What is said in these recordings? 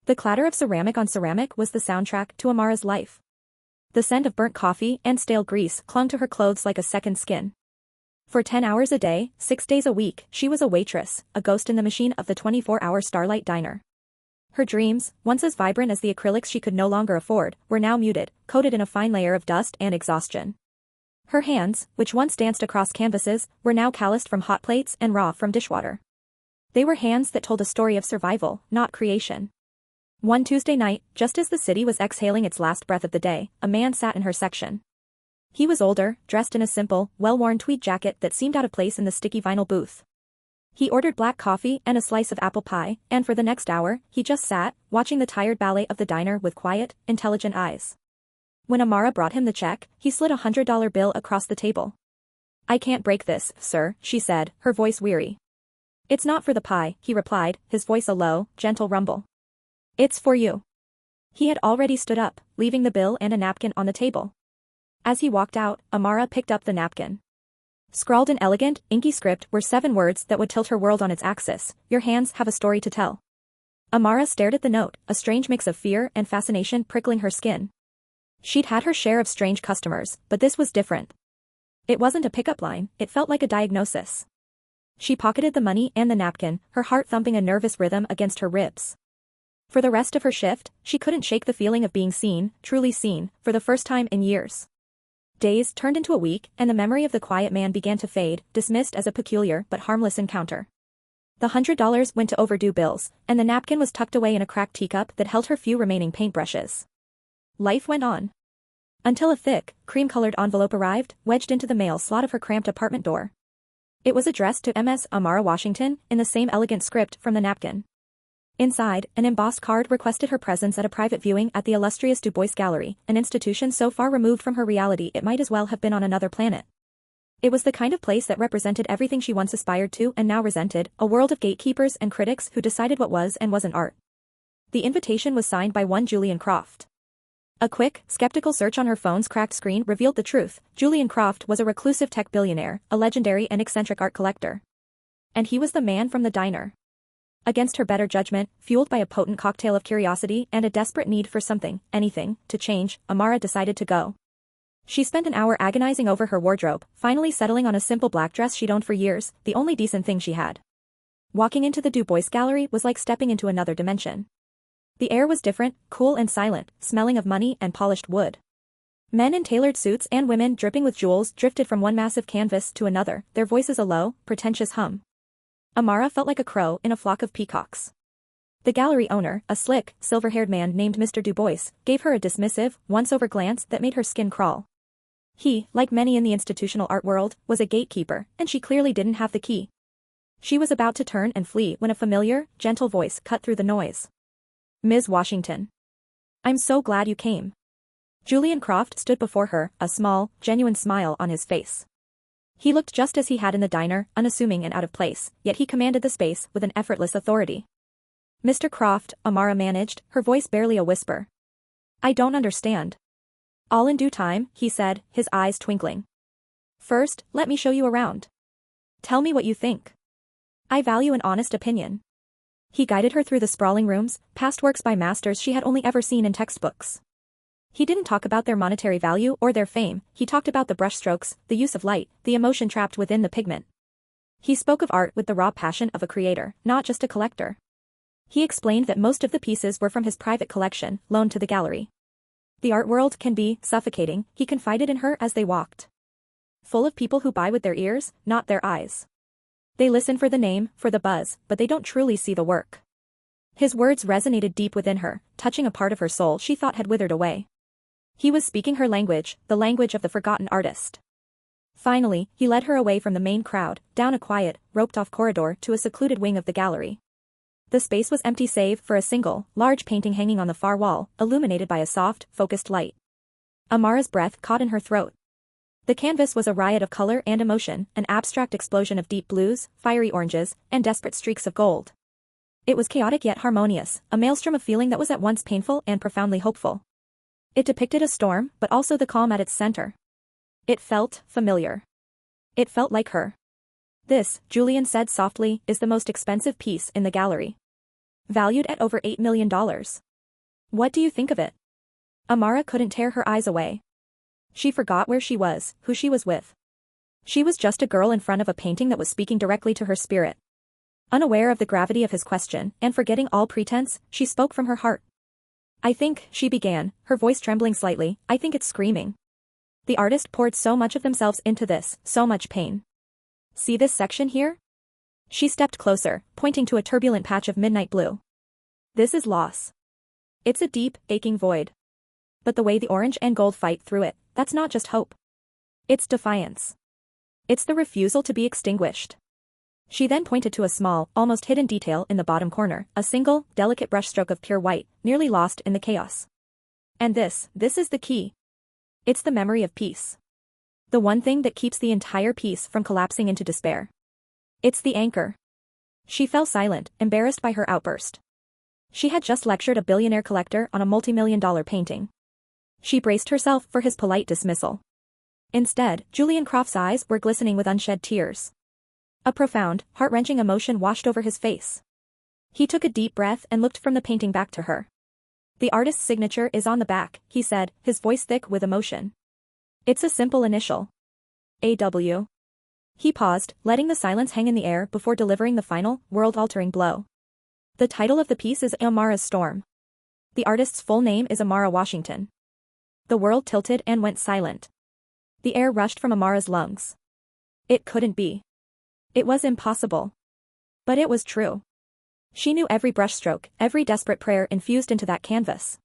The clatter of ceramic on ceramic was the soundtrack to Amara's life. The scent of burnt coffee and stale grease clung to her clothes like a second skin. For 10 hours a day, 6 days a week, she was a waitress, a ghost in the machine of the 24-hour Starlight Diner. Her dreams, once as vibrant as the acrylics she could no longer afford, were now muted, coated in a fine layer of dust and exhaustion. Her hands, which once danced across canvases, were now calloused from hot plates and raw from dishwater. They were hands that told a story of survival, not creation. One Tuesday night, just as the city was exhaling its last breath of the day, a man sat in her section. He was older, dressed in a simple, well-worn tweed jacket that seemed out of place in the sticky vinyl booth. He ordered black coffee and a slice of apple pie, and for the next hour, he just sat, watching the tired ballet of the diner with quiet, intelligent eyes. When Amara brought him the check, he slid a $100 bill across the table. "I can't break this, sir," she said, her voice weary. "It's not for the pie," he replied, his voice a low, gentle rumble. "It's for you." He had already stood up, leaving the bill and a napkin on the table. As he walked out, Amara picked up the napkin. Scrawled in elegant, inky script were 7 words that would tilt her world on its axis: "Your hands have a story to tell." Amara stared at the note, a strange mix of fear and fascination prickling her skin. She'd had her share of strange customers, but this was different. It wasn't a pickup line, it felt like a diagnosis. She pocketed the money and the napkin, her heart thumping a nervous rhythm against her ribs. For the rest of her shift, she couldn't shake the feeling of being seen, truly seen, for the first time in years. Days turned into a week, and the memory of the quiet man began to fade, dismissed as a peculiar but harmless encounter. The $100 went to overdue bills, and the napkin was tucked away in a cracked teacup that held her few remaining paintbrushes. Life went on. Until a thick, cream-colored envelope arrived, wedged into the mail slot of her cramped apartment door. It was addressed to Ms. Amara Washington, in the same elegant script from the napkin. Inside, an embossed card requested her presence at a private viewing at the illustrious Du Bois Gallery, an institution so far removed from her reality it might as well have been on another planet. It was the kind of place that represented everything she once aspired to and now resented, a world of gatekeepers and critics who decided what was and wasn't art. The invitation was signed by one Julian Croft. A quick, skeptical search on her phone's cracked screen revealed the truth: Julian Croft was a reclusive tech billionaire, a legendary and eccentric art collector. And he was the man from the diner. Against her better judgment, fueled by a potent cocktail of curiosity and a desperate need for something, anything, to change, Amara decided to go. She spent an hour agonizing over her wardrobe, finally settling on a simple black dress she'd owned for years, the only decent thing she had. Walking into the Du Bois Gallery was like stepping into another dimension. The air was different, cool and silent, smelling of money and polished wood. Men in tailored suits and women dripping with jewels drifted from one massive canvas to another, their voices a low, pretentious hum. Amara felt like a crow in a flock of peacocks. The gallery owner, a slick, silver-haired man named Mr. Du Bois, gave her a dismissive, once-over glance that made her skin crawl. He, like many in the institutional art world, was a gatekeeper, and she clearly didn't have the key. She was about to turn and flee when a familiar, gentle voice cut through the noise. "Ms. Washington. I'm so glad you came." Julian Croft stood before her, a small, genuine smile on his face. He looked just as he had in the diner, unassuming and out of place, yet he commanded the space with an effortless authority. "Mr. Croft," Amara managed, her voice barely a whisper. "I don't understand." "All in due time," he said, his eyes twinkling. "First, let me show you around. Tell me what you think. I value an honest opinion." He guided her through the sprawling rooms, past works by masters she had only ever seen in textbooks. He didn't talk about their monetary value or their fame, he talked about the brushstrokes, the use of light, the emotion trapped within the pigment. He spoke of art with the raw passion of a creator, not just a collector. He explained that most of the pieces were from his private collection, loaned to the gallery. "The art world can be suffocating," he confided in her as they walked. "Full of people who buy with their ears, not their eyes. They listen for the name, for the buzz, but they don't truly see the work." His words resonated deep within her, touching a part of her soul she thought had withered away. He was speaking her language, the language of the forgotten artist. Finally, he led her away from the main crowd, down a quiet, roped-off corridor to a secluded wing of the gallery. The space was empty save for a single, large painting hanging on the far wall, illuminated by a soft, focused light. Amara's breath caught in her throat. The canvas was a riot of color and emotion, an abstract explosion of deep blues, fiery oranges, and desperate streaks of gold. It was chaotic yet harmonious, a maelstrom of feeling that was at once painful and profoundly hopeful. It depicted a storm, but also the calm at its center. It felt familiar. It felt like her. "This," Julian said softly, "is the most expensive piece in the gallery." Valued at over $8 million. What do you think of it? Amara couldn't tear her eyes away. She forgot where she was, who she was with. She was just a girl in front of a painting that was speaking directly to her spirit. Unaware of the gravity of his question, and forgetting all pretense, she spoke from her heart. I think, she began, her voice trembling slightly, I think it's screaming. The artist poured so much of themselves into this, so much pain. See this section here? She stepped closer, pointing to a turbulent patch of midnight blue. This is loss. It's a deep, aching void. But the way the orange and gold fight through it, that's not just hope. It's defiance. It's the refusal to be extinguished. She then pointed to a small, almost hidden detail in the bottom corner, a single, delicate brushstroke of pure white, nearly lost in the chaos. And this is the key. It's the memory of peace. The one thing that keeps the entire piece from collapsing into despair. It's the anchor. She fell silent, embarrassed by her outburst. She had just lectured a billionaire collector on a multi-million-dollar painting. She braced herself for his polite dismissal. Instead, Julian Croft's eyes were glistening with unshed tears. A profound, heart-wrenching emotion washed over his face. He took a deep breath and looked from the painting back to her. The artist's signature is on the back, he said, his voice thick with emotion. It's a simple initial. A.W. He paused, letting the silence hang in the air before delivering the final, world-altering blow. The title of the piece is Amara's Storm. The artist's full name is Amara Washington. The world tilted and went silent. The air rushed from Amara's lungs. It couldn't be. It was impossible. But it was true. She knew every brushstroke, every desperate prayer infused into that canvas.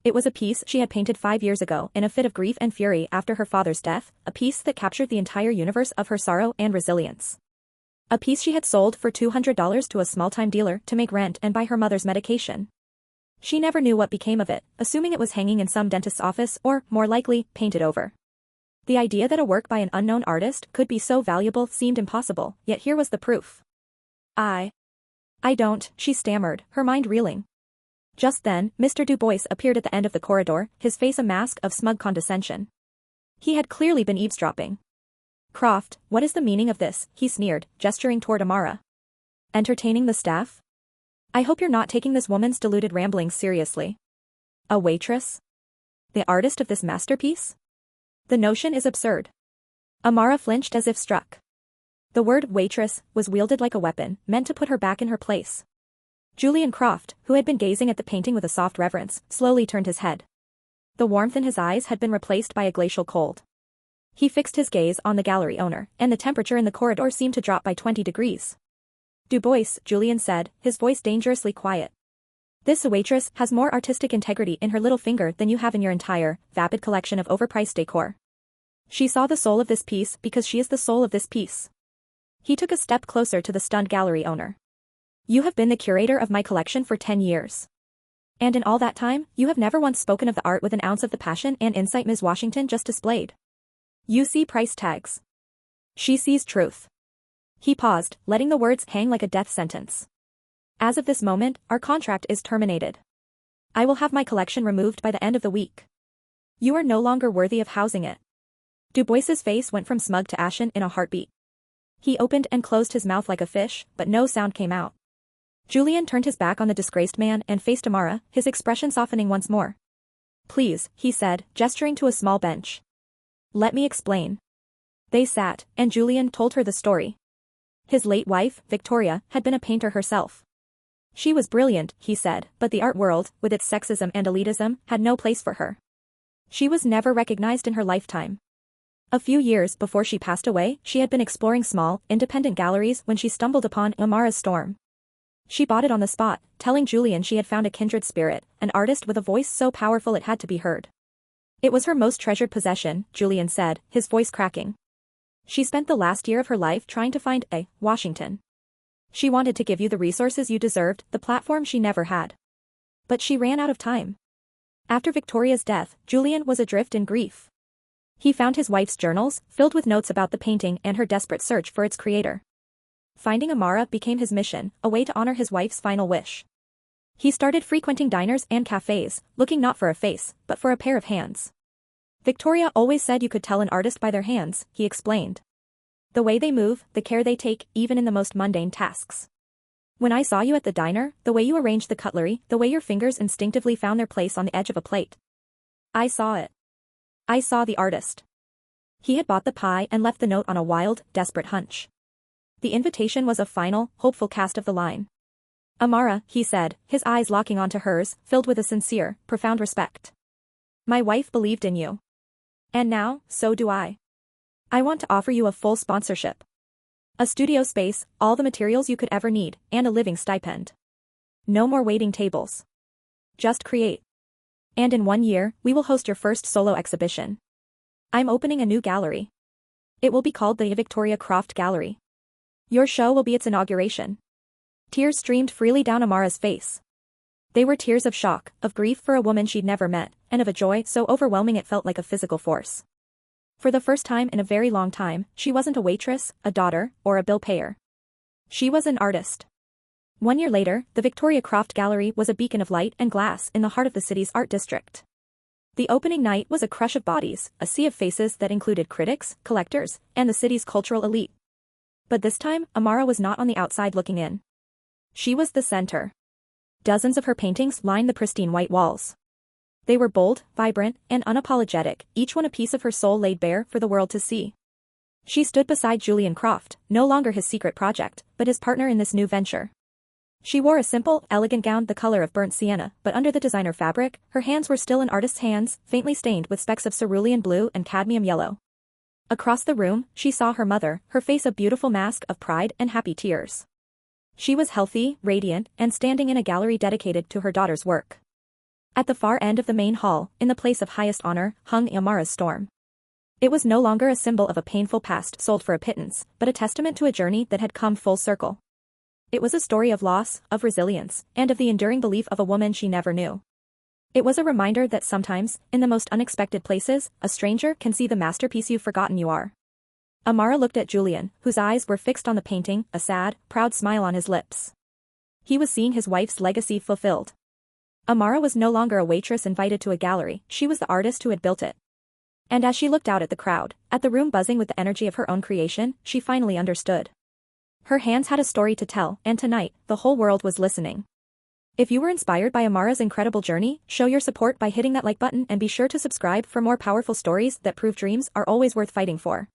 It was a piece she had painted 5 years ago in a fit of grief and fury after her father's death, a piece that captured the entire universe of her sorrow and resilience. A piece she had sold for $200 to a small-time dealer to make rent and buy her mother's medication. She never knew what became of it, assuming it was hanging in some dentist's office or, more likely, painted over. The idea that a work by an unknown artist could be so valuable seemed impossible, yet here was the proof. I don't, she stammered, her mind reeling. Just then, Mr. Du Bois appeared at the end of the corridor, his face a mask of smug condescension. He had clearly been eavesdropping. Croft, what is the meaning of this? He sneered, gesturing toward Amara. Entertaining the staff? I hope you're not taking this woman's deluded ramblings seriously. A waitress? The artist of this masterpiece? The notion is absurd. Amara flinched as if struck. The word waitress was wielded like a weapon, meant to put her back in her place. Julian Croft, who had been gazing at the painting with a soft reverence, slowly turned his head. The warmth in his eyes had been replaced by a glacial cold. He fixed his gaze on the gallery owner, and the temperature in the corridor seemed to drop by 20 degrees. Du Bois, Julian said, his voice dangerously quiet. This waitress has more artistic integrity in her little finger than you have in your entire, vapid collection of overpriced decor. She saw the soul of this piece because she is the soul of this piece. He took a step closer to the stunned gallery owner. You have been the curator of my collection for 10 years. And in all that time, you have never once spoken of the art with an ounce of the passion and insight Ms. Washington just displayed. You see price tags. She sees truth. He paused, letting the words hang like a death sentence. As of this moment, our contract is terminated. I will have my collection removed by the end of the week. You are no longer worthy of housing it. Du Bois's face went from smug to ashen in a heartbeat. He opened and closed his mouth like a fish, but no sound came out. Julian turned his back on the disgraced man and faced Amara, his expression softening once more. Please, he said, gesturing to a small bench. Let me explain. They sat, and Julian told her the story. His late wife, Victoria, had been a painter herself. She was brilliant, he said, but the art world, with its sexism and elitism, had no place for her. She was never recognized in her lifetime. A few years before she passed away, she had been exploring small, independent galleries when she stumbled upon Amara's Storm. She bought it on the spot, telling Julian she had found a kindred spirit, an artist with a voice so powerful it had to be heard. It was her most treasured possession, Julian said, his voice cracking. She spent the last year of her life trying to find a Washington. She wanted to give you the resources you deserved, the platform she never had. But she ran out of time. After Victoria's death, Julian was adrift in grief. He found his wife's journals, filled with notes about the painting and her desperate search for its creator. Finding Amara became his mission, a way to honor his wife's final wish. He started frequenting diners and cafes, looking not for a face, but for a pair of hands. Victoria always said you could tell an artist by their hands, he explained. The way they move, the care they take, even in the most mundane tasks. When I saw you at the diner, the way you arranged the cutlery, the way your fingers instinctively found their place on the edge of a plate. I saw it. I saw the artist. He had bought the pie and left the note on a wild, desperate hunch. The invitation was a final, hopeful cast of the line. Amara, he said, his eyes locking onto hers, filled with a sincere, profound respect. My wife believed in you. And now, so do I. I want to offer you a full sponsorship. A studio space, all the materials you could ever need, and a living stipend. No more waiting tables. Just create. And in 1 year, we will host your first solo exhibition. I'm opening a new gallery. It will be called the Victoria Croft Gallery. Your show will be its inauguration. Tears streamed freely down Amara's face. They were tears of shock, of grief for a woman she'd never met, and of a joy so overwhelming it felt like a physical force. For the first time in a very long time, she wasn't a waitress, a daughter, or a bill payer. She was an artist. 1 year later, the Victoria Croft Gallery was a beacon of light and glass in the heart of the city's art district. The opening night was a crush of bodies, a sea of faces that included critics, collectors, and the city's cultural elite. But this time, Amara was not on the outside looking in. She was the center. Dozens of her paintings lined the pristine white walls. They were bold, vibrant, and unapologetic, each one a piece of her soul laid bare for the world to see. She stood beside Julian Croft, no longer his secret project, but his partner in this new venture. She wore a simple, elegant gown the color of burnt sienna, but under the designer fabric, her hands were still an artist's hands, faintly stained with specks of cerulean blue and cadmium yellow. Across the room, she saw her mother, her face a beautiful mask of pride and happy tears. She was healthy, radiant, and standing in a gallery dedicated to her daughter's work. At the far end of the main hall, in the place of highest honor, hung Amara's storm. It was no longer a symbol of a painful past sold for a pittance, but a testament to a journey that had come full circle. It was a story of loss, of resilience, and of the enduring belief of a woman she never knew. It was a reminder that sometimes, in the most unexpected places, a stranger can see the masterpiece you've forgotten you are. Amara looked at Julian, whose eyes were fixed on the painting, a sad, proud smile on his lips. He was seeing his wife's legacy fulfilled. Amara was no longer a waitress invited to a gallery, she was the artist who had built it. And as she looked out at the crowd, at the room buzzing with the energy of her own creation, she finally understood. Her hands had a story to tell, and tonight, the whole world was listening. If you were inspired by Amara's incredible journey, show your support by hitting that like button and be sure to subscribe for more powerful stories that prove dreams are always worth fighting for.